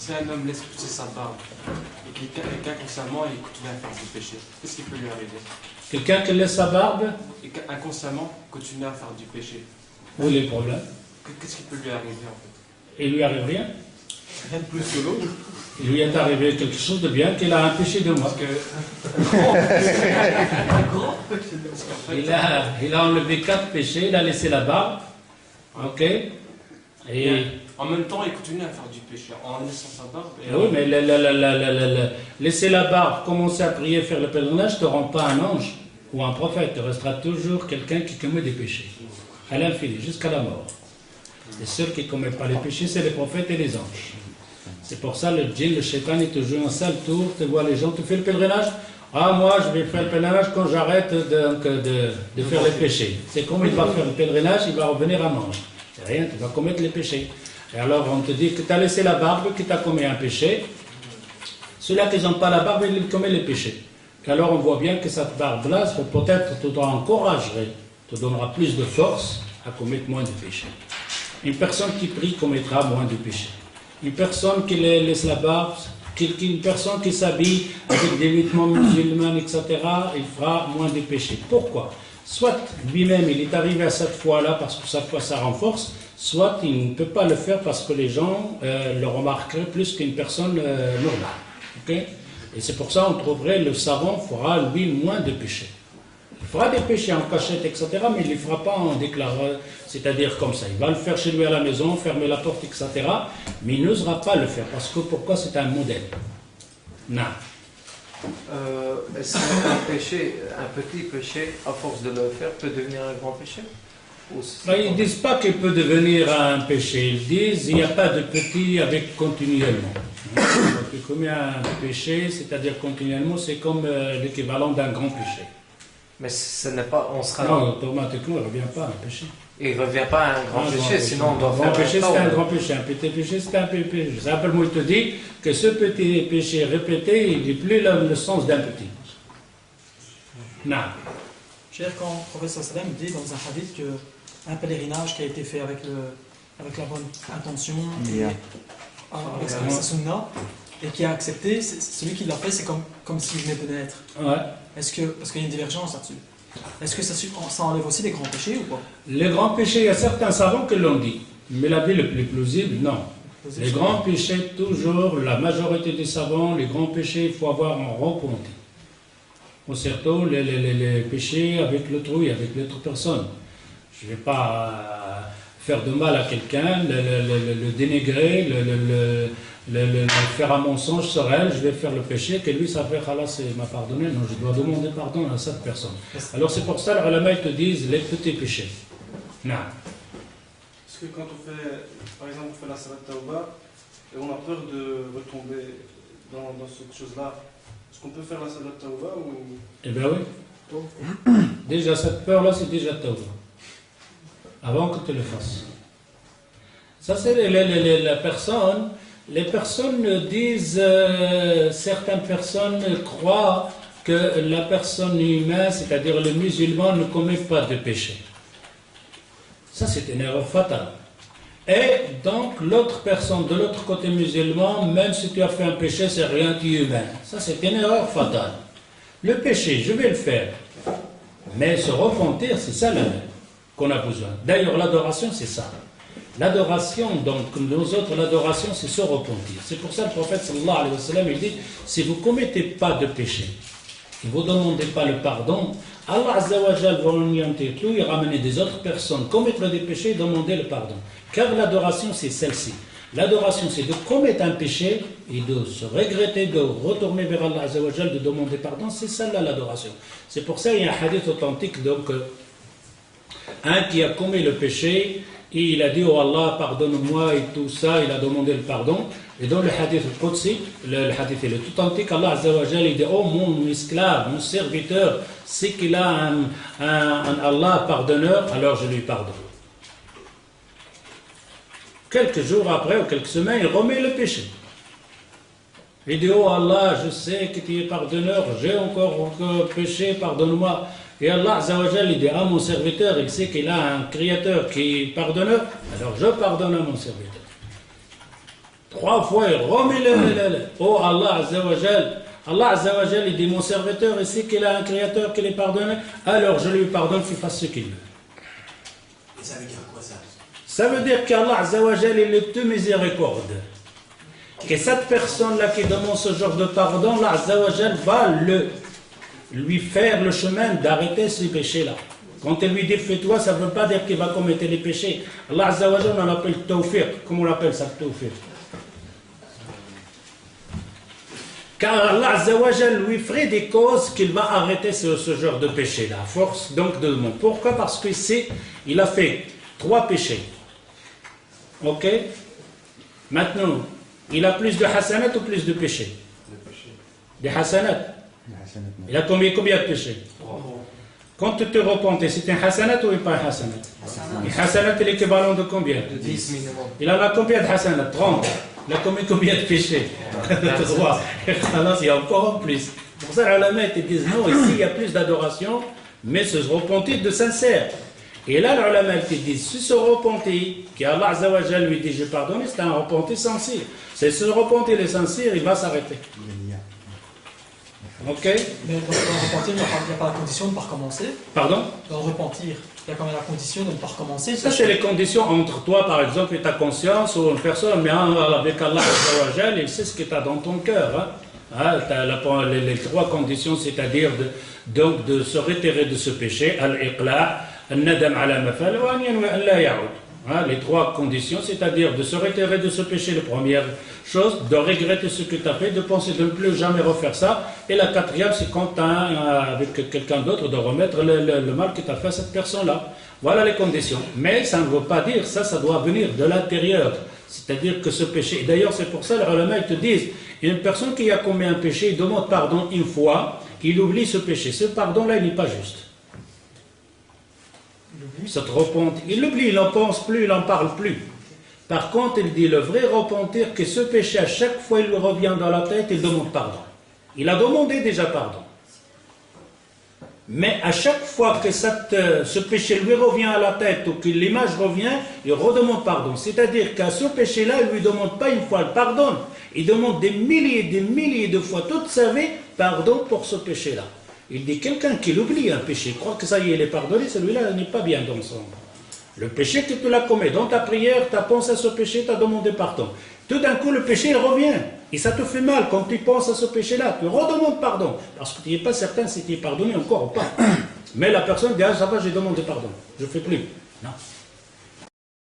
Si un homme laisse pousser sa barbe et qu'inconsciemment il continue à faire du péché, qu'est-ce qui peut lui arriver? Quelqu'un qui laisse sa barbe Et qu'inconsciemment continue à faire du péché. Où est le problème? Qu'est-ce qui peut lui arriver en fait? Il lui arrive rien. Rien de plus que l'autre. Il lui est arrivé quelque chose de bien qu'il a empêché de moi. Il a enlevé 4 péchés, il a laissé la barbe. Ok. Et en même temps, il continue à faire du péché en laissant sa barbe. Et oui, mais laisser la barbe, commencer à prier, faire le pèlerinage, ne te rend pas un ange ou un prophète. Tu resteras toujours quelqu'un qui commet des péchés. À l'infini, jusqu'à la mort. Les seuls qui ne commettent pas les péchés, c'est les prophètes et les anges. C'est pour ça le djinn, le shaitan, il te joue un sale tour, tu vois les gens, tu fais le pèlerinage. Ah, moi, je vais faire le pèlerinage quand j'arrête de faire les péchés. C'est comme il va faire le pèlerinage, il va revenir un ange. C'est rien, tu vas commettre les péchés. Et alors, on te dit que tu as laissé la barbe, que tu as commis un péché. Ceux-là qui n'ont pas la barbe, ils commettent les péchés. Et alors, on voit bien que cette barbe-là, peut-être te encouragerait, te donnera plus de force à commettre moins de péchés. Une personne qui prie commettra moins de péchés. Une personne qui laisse la barbe, une personne qui s'habille avec des vêtements musulmans, etc., il fera moins de péchés. Pourquoi? Soit lui-même, il est arrivé à cette foi-là parce que cette foi, ça renforce, soit il ne peut pas le faire parce que les gens le remarqueraient plus qu'une personne normale. Okay? Et c'est pour ça qu'on trouverait le savant fera, lui, moins de péchés. Il fera des péchés en cachette, etc., mais il ne les fera pas en déclarant, c'est-à-dire comme ça. Il va le faire chez lui à la maison, fermer la porte, etc., mais il n'osera pas le faire, parce que pourquoi? C'est un modèle. Non. Est-ce qu'un péché, un petit péché, à force de le faire, peut devenir un grand péché? Ils ne disent pas qu'il peut devenir un péché, ils disent qu'il n'y a pas de petit avec continuellement. Tu commets un péché, c'est-à-dire continuellement, c'est comme l'équivalent d'un grand péché. Mais ce n'est pas, on sera... Non, automatiquement, il ne revient pas à un péché. Il ne revient pas à un grand péché, sinon on doit un faire grand péché, un c'est un grand péché. Un petit péché, c'est un petit péché. Simplement, il te dit que ce petit péché répété, il n'est plus le sens d'un petit. Non. Cher, quand le professeur Salem dit dans un hadith qu'un pèlerinage qui a été fait avec la bonne intention, et avec sa sunna, et qui a accepté, celui qui l'a fait, c'est comme s'il venait de naître. Ouais. Parce qu'il y a une divergence là-dessus. Est-ce que ça enlève aussi les grands péchés ou pas? Les grands péchés, il y a certains savants qui l'ont dit. Mais la vie le plus plausible, non. Les grands péchés, toujours, la majorité des savants, les grands péchés, il faut avoir en repenti. Ou surtout les péchés avec l'autrui, avec l'autre personne. Je ne vais pas faire de mal à quelqu'un, le dénigrer, le faire un mensonge sur elle, je vais faire le péché, que lui, ça fait Allah, il m'a pardonné. Non, je dois demander pardon à cette personne. Alors c'est pour ça que les ulama te disent les petits péchés. Non. Parce que quand on fait, par exemple, on fait la salat tawba, et on a peur de retomber dans cette chose-là, est-ce qu'on peut faire la salat tawba ou... Eh bien oui. Déjà, cette peur-là, c'est déjà tawba. Avant que tu le fasses. Ça, c'est la personne... Les personnes disent, certaines personnes croient que la personne humaine, c'est-à-dire le musulman, ne commet pas de péché. Ça, c'est une erreur fatale. Et donc, l'autre personne de l'autre côté musulman, même si tu as fait un péché, c'est rien, tu es humain. Ça, c'est une erreur fatale. Le péché, je vais le faire. Mais se repentir, c'est ça qu'on a besoin. D'ailleurs, l'adoration, c'est ça. L'adoration, donc, nous autres, l'adoration, c'est se repentir. C'est pour ça que le prophète, sallallahu alayhi wa sallam, il dit, si vous ne commettez pas de péché, et vous ne demandez pas le pardon, Allah azza wa jal va il ramener des autres personnes, commettre des péchés et demander le pardon. Car l'adoration, c'est celle-ci. L'adoration, c'est de commettre un péché et de se regretter, de retourner vers Allah azza wa jal, de demander pardon. C'est celle-là l'adoration. C'est pour ça qu'il y a un hadith authentique, donc, un qui a commis le péché, et il a dit, oh Allah, pardonne-moi et tout ça, il a demandé le pardon. Et dans le hadith al-Qudsi, le hadith est le tout antique, Allah Azza wa Jalla, il dit, oh mon esclave, mon serviteur, c'est qu'il a un Allah pardonneur, alors je lui pardonne. Quelques jours après, ou quelques semaines, il remet le péché. Il dit, oh Allah, je sais que tu es pardonneur, j'ai encore péché, pardonne-moi. Et Allah Azza wa Jalla, il dit à mon serviteur, il sait qu'il a un créateur qui est pardonneur, alors je pardonne à mon serviteur. 3 fois, il remet le. Oh Allah Azza wa Jal. Allah Azza wa Jal, il dit, mon serviteur ici qu'il a un créateur qui les pardonne, alors je lui pardonne qu'il fasse ce qu'il veut. Et ça veut dire quoi ça? Ça veut dire qu'Allah Azza wa Jal, il est tout miséricorde. Que cette personne-là qui demande ce genre de pardon, Allah Azza wa Jal va lui faire le chemin d'arrêter ces péchés-là. Quand il lui dit fais-toi, ça ne veut pas dire qu'il va commettre les péchés. Allah Azza wa Jal, on l'appelle tawfiq. Comment on appelle ça, tawfiq? Car Allah Azza wa Jal lui ferait des causes qu'il va arrêter ce genre de péché-là, à force donc de demande. Pourquoi? Parce qu'il a fait 3 péchés. Ok? Maintenant, il a plus de hasanat ou plus de péchés? Des hasanat. Il a combien de péchés? Quand tu te repentes, c'est un hasanat ou pas un hasanat? Un hasanat est l'équivalent de combien? De 10 minimum. Il en a combien de hasanat? 30. Il a combien de péchés? 3. Alors, il y a encore en plus. Pour ça, les ulama te disent non, ici il y a plus d'adoration, mais ce repentir de sincère. Et là, les ulama te disent, si ce repentir, qu'Allah Azza wa Jal lui dit je pardonne, c'est un repentir sincère. C'est ce repentir les sincères, il va s'arrêter. Ok? Mais dans le repentir, il n'y a pas la condition de ne pas recommencer. Pardon? Dans le repentir, il y a quand même la condition de ne pas recommencer. Ça, c'est les conditions entre toi, par exemple, et ta conscience, ou une personne, mais avec Allah Azza wa Jal, il sait ce que tu as dans ton cœur. Tu as les 3 conditions, c'est-à-dire donc de se retirer de ce péché, al-iqla', al-nadam ala mafal, wa an yanwi an la ya'ud. Les 3 conditions, c'est-à-dire de se retirer de ce péché, la première chose, de regretter ce que tu as fait, de penser de ne plus jamais refaire ça. Et la 4e, c'est quand tu as avec quelqu'un d'autre, de remettre le mal que tu as fait à cette personne-là. Voilà les conditions. Mais ça ne veut pas dire, ça doit venir de l'intérieur. C'est-à-dire que ce péché, d'ailleurs c'est pour ça les ulama ils te disent, une personne qui a commis un péché, il demande pardon une fois, il oublie ce péché. Ce pardon-là, il n'est pas juste. Cette repentir, il l'oublie, il n'en pense plus, il n'en parle plus. Par contre, il dit le vrai repentir, que ce péché, à chaque fois il lui revient dans la tête, il demande pardon. Il a demandé déjà pardon. Mais à chaque fois que ce péché lui revient à la tête ou que l'image revient, il redemande pardon. C'est-à-dire qu'à ce péché-là, il ne lui demande pas une fois, il pardonne. Il demande des milliers de fois toute sa vie pardon pour ce péché-là. Il dit quelqu'un qui l'oublie un péché, croit que ça y est, il est pardonné, celui-là n'est pas bien dans son. Le péché que tu l'as commis dans ta prière, tu as pensé à ce péché, tu as demandé pardon. Tout d'un coup, le péché il revient. Et ça te fait mal quand tu penses à ce péché-là. Tu redemandes pardon. Parce que tu n'es pas certain si tu es pardonné encore ou pas. Mais la personne dit, ah ça va, j'ai demandé pardon. Je ne fais plus. Non.